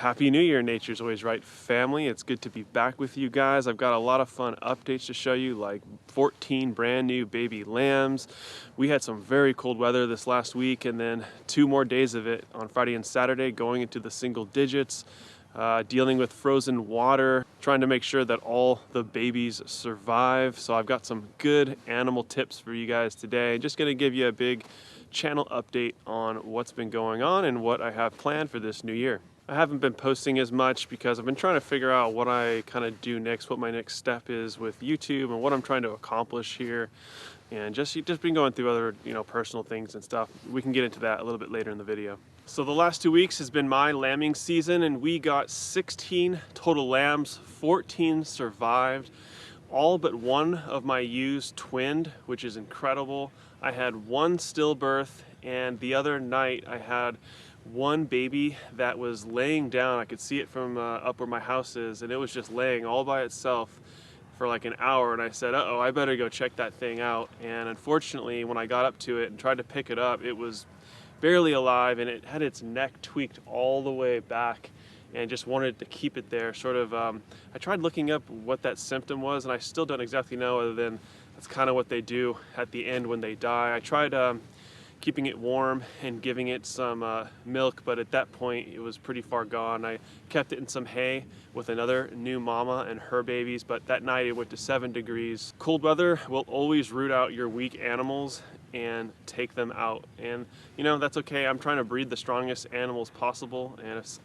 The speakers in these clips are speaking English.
Happy New Year, Nature's Always Right family. It's good to be back with you guys. I've got a lot of fun updates to show you, like 14 brand new baby lambs. We had some very cold weather this last week, and then 2 more days of it on Friday and Saturday, going into the single digits, dealing with frozen water, trying to make sure that all the babies survive. So I've got some good animal tips for you guys today. Just gonna give you a big channel update on what's been going on and what I have planned for this new year. I haven't been posting as much because I've been trying to figure out what I kind of do next, what my next step is with YouTube and what I'm trying to accomplish here, and just been going through other, personal things and stuff. We can get into that a little bit later in the video. So the last 2 weeks has been my lambing season, and we got 16 total lambs, 14 survived. All but one of my ewes twinned, which is incredible. I had 1 stillbirth, and the other night I had 1 baby that was laying down. I could see it from up where my house is, and it was just laying all by itself for like an hour, and I said, uh-oh, I better go check that thing out. And unfortunately, when I got up to it and tried to pick it up, it was barely alive, and it had its neck tweaked all the way back and just wanted to keep it there. I tried looking up what that symptom was, and I still don't exactly know, other than that's kind of what they do at the end when they die. I tried keeping it warm and giving it some milk, but at that point it was pretty far gone. I kept it in some hay with another new mama and her babies, but that night it went to 7 degrees. Cold weather will always root out your weak animals and take them out, and that's okay. I'm trying to breed the strongest animals possible, and if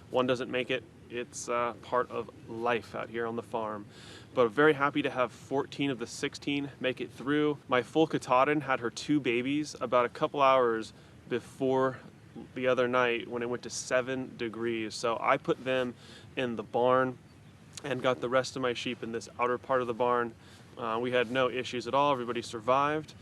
one doesn't make it, it's part of life out here on the farm. But I'm very happy to have 14 of the 16 make it through. My full Katahdin had her 2 babies about a couple hours before the other night when it went to 7 degrees. So I put them in the barn and got the rest of my sheep in this outer part of the barn. We had no issues at all. Everybody survived.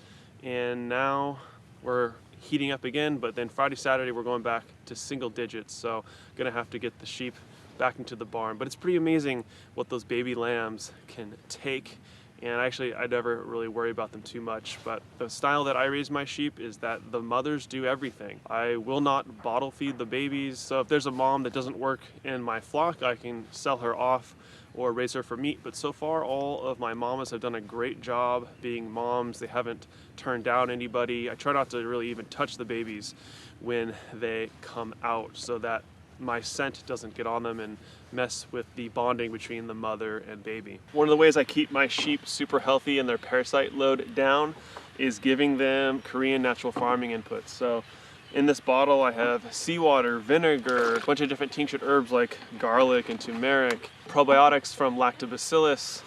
And now we're heating up again, but then Friday, Saturday, we're going back to single digits. So gonna have to get the sheep back into the barn. But it's pretty amazing what those baby lambs can take, and I never really worry about them too much. But the style that I raise my sheep is that the mothers do everything. I will not bottle feed the babies, so if there's a mom that doesn't work in my flock, I can sell her off or raise her for meat. But so far, all of my mamas have done a great job being moms. They haven't turned down anybody. I try not to really even touch the babies when they come out, so that my scent doesn't get on them and mess with the bonding between the mother and baby. One of the ways I keep my sheep super healthy and their parasite load down is giving them Korean natural farming inputs. So in this bottle I have seawater, vinegar, a bunch of different tinctured herbs like garlic and turmeric, probiotics from lactobacillus,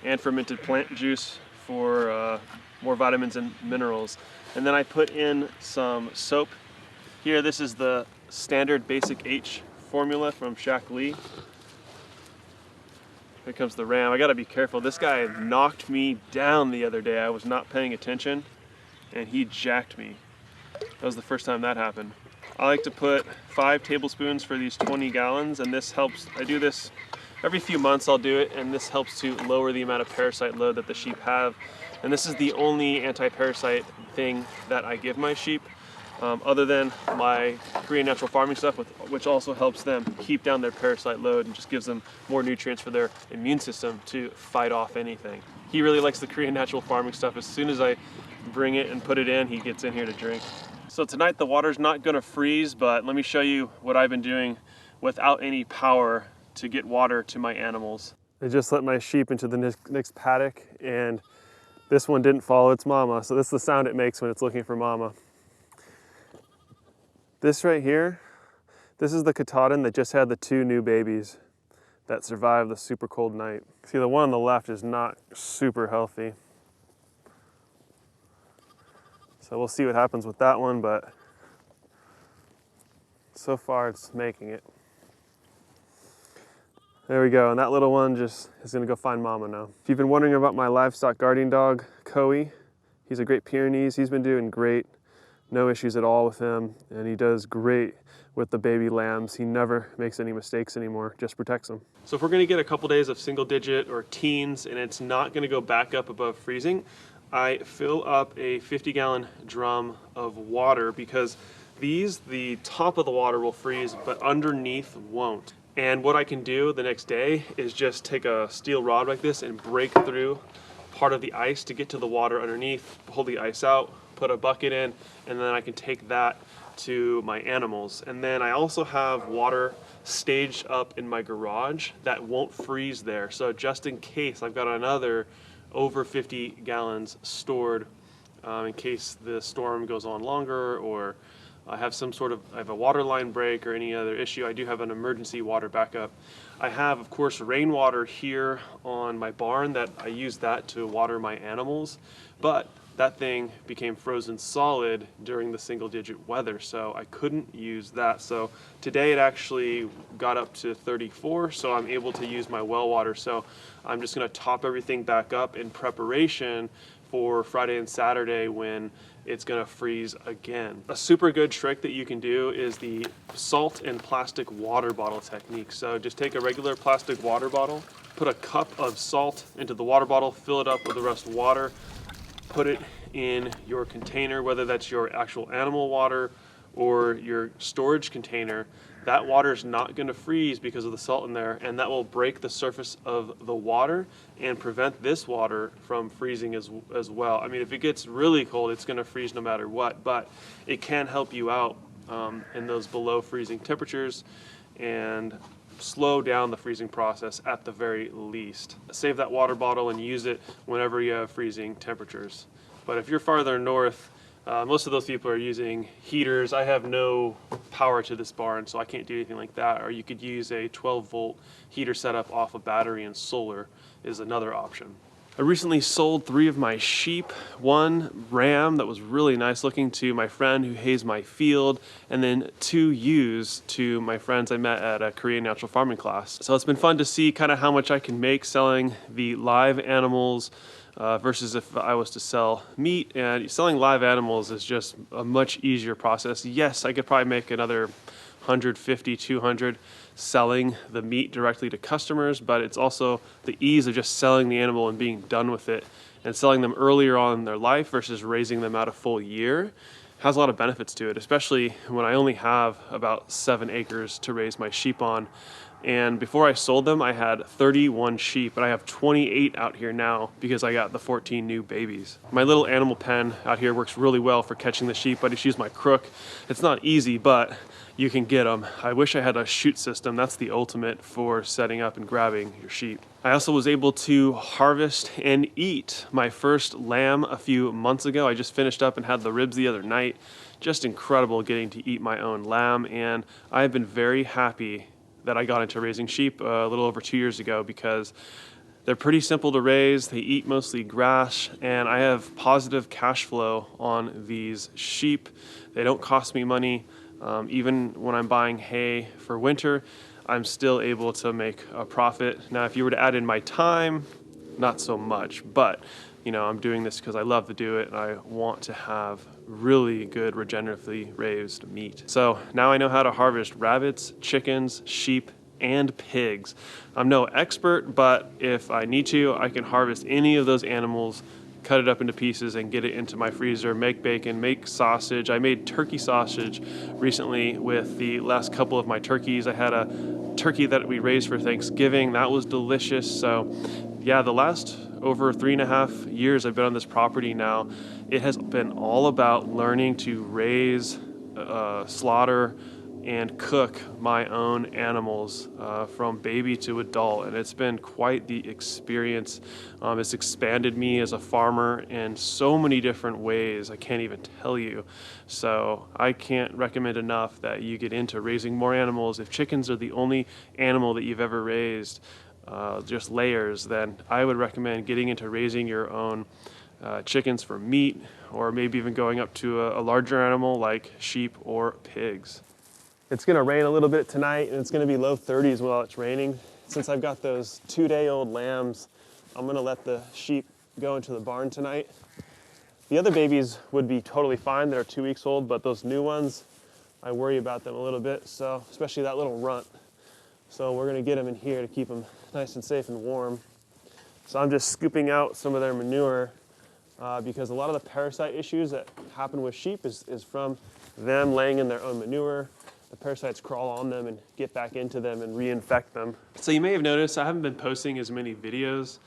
and fermented plant juice for more vitamins and minerals. And then I put in some soap. Here, this is the standard basic H formula from Shaq Lee. Here comes the ram. I gotta be careful. This guy knocked me down the other day. I was not paying attention and he jacked me. That was the first time that happened. I like to put 5 tablespoons for these 20 gallons, and this helps. I do this every few months, I'll do it, and this helps to lower the amount of parasite load that the sheep have. And this is the only anti-parasite thing that I give my sheep, other than my Korean natural farming stuff, which also helps them keep down their parasite load and just gives them more nutrients for their immune system to fight off anything. He really likes the Korean natural farming stuff. As soon as I bring it and put it in, he gets in here to drink. So tonight the water's not gonna freeze, but let me show you what I've been doing without any power to get water to my animals. I just let my sheep into the next paddock, and this one didn't follow its mama, so this is the sound it makes when it's looking for mama. This right here, this is the Katahdin that just had the 2 new babies that survived the super cold night. See, the one on the left is not super healthy. So we'll see what happens with that one, but so far it's making it. There we go, and that little one just is gonna go find mama now. If you've been wondering about my livestock guardian dog, Coey, he's a Great Pyrenees. He's been doing great. No issues at all with him, and he does great with the baby lambs. He never makes any mistakes anymore, just protects them. So if we're gonna get a couple days of single digit or teens and it's not gonna go back up above freezing, I fill up a 50-gallon drum of water, because The top of the water will freeze, but underneath won't. And what I can do the next day is just take a steel rod like this and break through part of the ice to get to the water underneath, pull the ice out, put a bucket in, and then I can take that to my animals. And then I also have water staged up in my garage that won't freeze there. So just in case, I've got another over 50 gallons stored in case the storm goes on longer, or I have a water line break or any other issue. I do have an emergency water backup. I have, of course, rainwater here on my barn that I use that to water my animals, but that thing became frozen solid during the single-digit weather, so I couldn't use that. So today it actually got up to 34, so I'm able to use my well water. So I'm just gonna top everything back up in preparation for Friday and Saturday when it's gonna freeze again. A super good trick that you can do is the salt and plastic water bottle technique. So just take a regular plastic water bottle, put a cup of salt into the water bottle, fill it up with the rest of water, put it in your container, whether that's your actual animal water or your storage container. That water is not going to freeze because of the salt in there, and that will break the surface of the water and prevent this water from freezing as well. I mean, if it gets really cold, it's going to freeze no matter what, but it can help you out in those below freezing temperatures and slow down the freezing process at the very least. Save that water bottle and use it whenever you have freezing temperatures. But if you're farther north, most of those people are using heaters. I have no power to this barn, so I can't do anything like that. Or you could use a 12-volt heater setup off a battery, and solar is another option. I recently sold 3 of my sheep, 1 ram that was really nice looking to my friend who hazed my field, and then 2 ewes to my friends I met at a Korean natural farming class. So it's been fun to see kind of how much I can make selling the live animals versus if I was to sell meat. And selling live animals is just a much easier process. Yes, I could probably make another 150, 200 selling the meat directly to customers, but it's also the ease of just selling the animal and being done with it, and selling them earlier on in their life versus raising them out a full year has a lot of benefits to it, especially when I only have about 7 acres to raise my sheep on. And before I sold them, I had 31 sheep, but I have 28 out here now because I got the 14 new babies. My little animal pen out here works really well for catching the sheep, but I just use my crook. It's not easy, but you can get them. I wish I had a chute system. That's the ultimate for setting up and grabbing your sheep. I also was able to harvest and eat my first lamb a few months ago. I just finished up and had the ribs the other night. Just incredible getting to eat my own lamb, and I've been very happy that I got into raising sheep a little over 2 years ago because they're pretty simple to raise. They eat mostly grass, and I have positive cash flow on these sheep. They don't cost me money. Even when I'm buying hay for winter, I'm still able to make a profit. Now, if you were to add in my time, not so much, but you know, I'm doing this because I love to do it and I want to have really good regeneratively raised meat. So now I know how to harvest rabbits, chickens, sheep, and pigs. I'm no expert, but if I need to, I can harvest any of those animals, cut it up into pieces and get it into my freezer, make bacon, make sausage. I made turkey sausage recently with the last couple of my turkeys. I had a turkey that we raised for Thanksgiving. That was delicious. So yeah, the last over 3.5 years I've been on this property now, it has been all about learning to raise, slaughter, and cook my own animals from baby to adult, and it's been quite the experience. It's expanded me as a farmer in so many different ways I can't even tell you. So I can't recommend enough that you get into raising more animals. If chickens are the only animal that you've ever raised, just layers, then I would recommend getting into raising your own chickens for meat, or maybe even going up to a larger animal like sheep or pigs. It's gonna rain a little bit tonight, and it's gonna be low 30s while it's raining. Since I've got those 2-day-old lambs, I'm gonna let the sheep go into the barn tonight. The other babies would be totally fine. They're 2 weeks old, but those new ones, I worry about them a little bit, so especially that little runt. So we're gonna get them in here to keep them nice and safe and warm. So I'm just scooping out some of their manure because a lot of the parasite issues that happen with sheep is from them laying in their own manure. The parasites crawl on them and get back into them and reinfect them. So you may have noticed I haven't been posting as many videos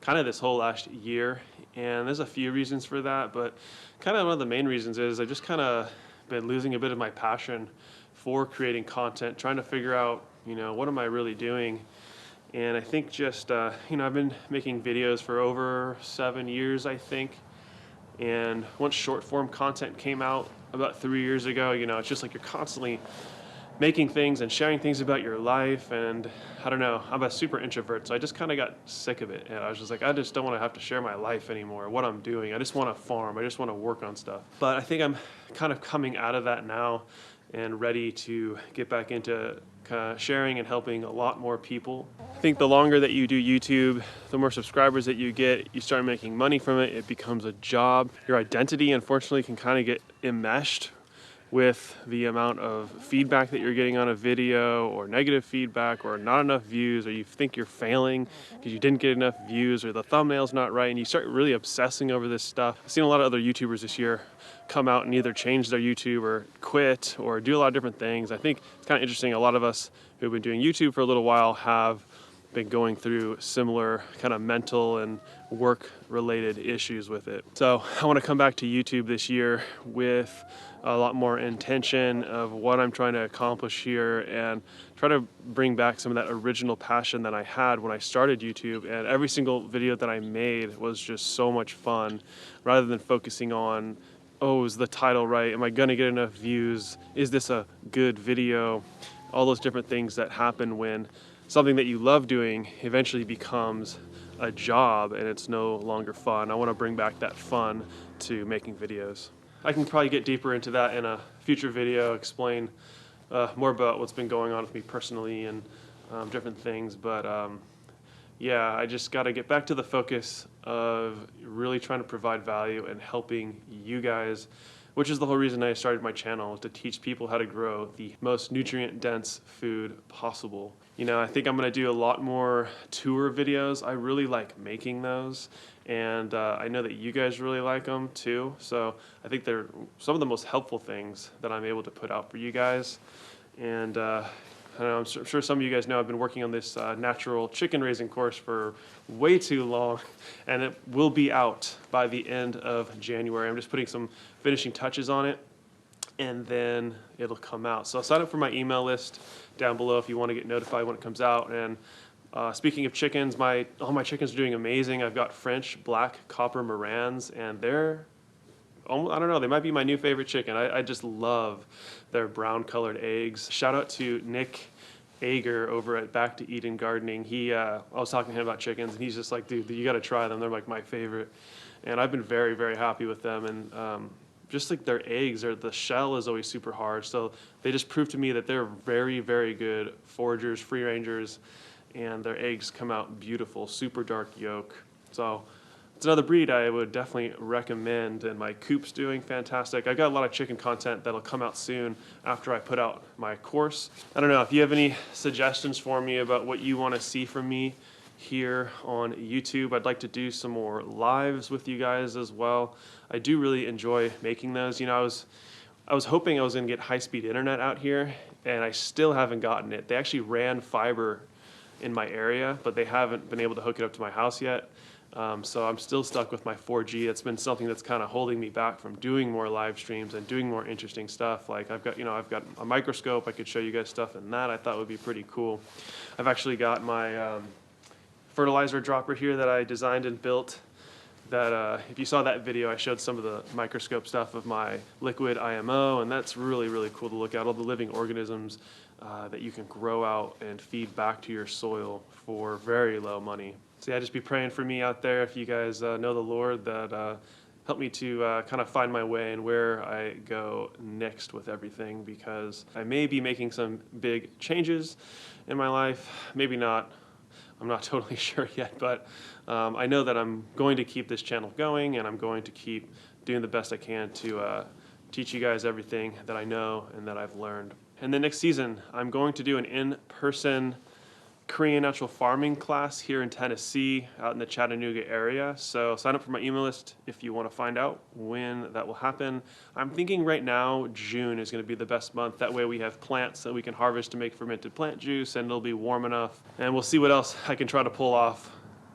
kind of this whole last year, and there's a few reasons for that, but kind of one of the main reasons is I just kind of been losing a bit of my passion for creating content, trying to figure out, what am I really doing? And I think just, I've been making videos for over 7 years, I think. And once short form content came out about 3 years ago, it's just like you're constantly making things and sharing things about your life. And I don't know, I'm a super introvert, so I just kind of got sick of it. And I was just like, I just don't want to have to share my life anymore, what I'm doing. I just want to farm. I just want to work on stuff. But I think I'm kind of coming out of that now and ready to get back into sharing and helping a lot more people. I think the longer that you do YouTube, the more subscribers that you get, you start making money from it, it becomes a job. Your identity, unfortunately, can kind of get enmeshed with the amount of feedback that you're getting on a video, or negative feedback, or not enough views, or you think you're failing because you didn't get enough views, or the thumbnail's not right, and you start really obsessing over this stuff. I've seen a lot of other YouTubers this year come out and either change their YouTube or quit or do a lot of different things. I think it's kind of interesting. A lot of us who've been doing YouTube for a little while have been going through similar kind of mental and work related issues with it. So I want to come back to YouTube this year with a lot more intention of what I'm trying to accomplish here, and try to bring back some of that original passion that I had when I started YouTube. And every single video that I made was just so much fun, rather than focusing on, oh, is the title right? Am I gonna get enough views? Is this a good video? All those different things that happen when something that you love doing eventually becomes a job and it's no longer fun. I want to bring back that fun to making videos. I can probably get deeper into that in a future video, explain more about what's been going on with me personally and different things. But yeah, I just got to get back to the focus of really trying to provide value and helping you guys, which is the whole reason I started my channel, to teach people how to grow the most nutrient-dense food possible. I think I'm going to do a lot more tour videos. I really like making those, and I know that you guys really like them too. So I think they're some of the most helpful things that I'm able to put out for you guys. And I don't know, I'm sure some of you guys know I've been working on this natural chicken raising course for way too long, and it will be out by the end of January. I'm just putting some finishing touches on it, and then it'll come out. So sign up for my email list down below if you want to get notified when it comes out. And speaking of chickens, all my chickens are doing amazing. I've got French black copper Morans, and they're, I don't know, they might be my new favorite chicken. I just love their brown colored eggs. Shout out to Nick Ager over at Back to Eden Gardening. I was talking to him about chickens, and he's just like, dude, you got to try them. They're like my favorite. And I've been very, very happy with them. And just like their eggs, the shell is always super hard. So they just prove to me that they're very, very good foragers, free rangers, and their eggs come out beautiful, super dark yolk. So it's another breed I would definitely recommend, and my coop's doing fantastic. I got a lot of chicken content that'll come out soon after I put out my course. I don't know if you have any suggestions for me about what you want to see from me here on YouTube. I'd like to do some more lives with you guys as well. I do really enjoy making those. I was hoping I was going to get high-speed internet out here, and I still haven't gotten it. They actually ran fiber in my area, but they haven't been able to hook it up to my house yet. So I'm still stuck with my 4G. It's been something that's kind of holding me back from doing more live streams and doing more interesting stuff. Like I've got a microscope. I could show you guys stuff in that. I thought would be pretty cool. I've actually got my fertilizer dropper here that I designed and built. That if you saw that video, I showed some of the microscope stuff of my liquid IMO, and that's really, really cool to look at, all the living organisms that you can grow out and feed back to your soil for very low money. So yeah, just be praying for me out there if you guys know the Lord, that help me to kind of find my way and where I go next with everything, because I may be making some big changes in my life, maybe not. I'm not totally sure yet, but I know that I'm going to keep this channel going, and I'm going to keep doing the best I can to teach you guys everything that I know and that I've learned. And the next season, I'm going to do an in-person Korean natural farming class here in Tennessee, out in the Chattanooga area. So sign up for my email list if you want to find out when that will happen. I'm thinking right now June is going to be the best month. That way we have plants that we can harvest to make fermented plant juice, and it'll be warm enough. And we'll see what else I can try to pull off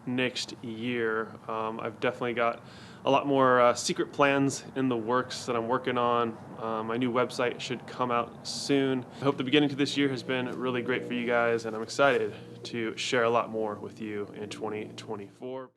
next year. I've definitely got a lot more secret plans in the works that I'm working on. My new website should come out soon. I hope the beginning to this year has been really great for you guys, and I'm excited to share a lot more with you in 2024.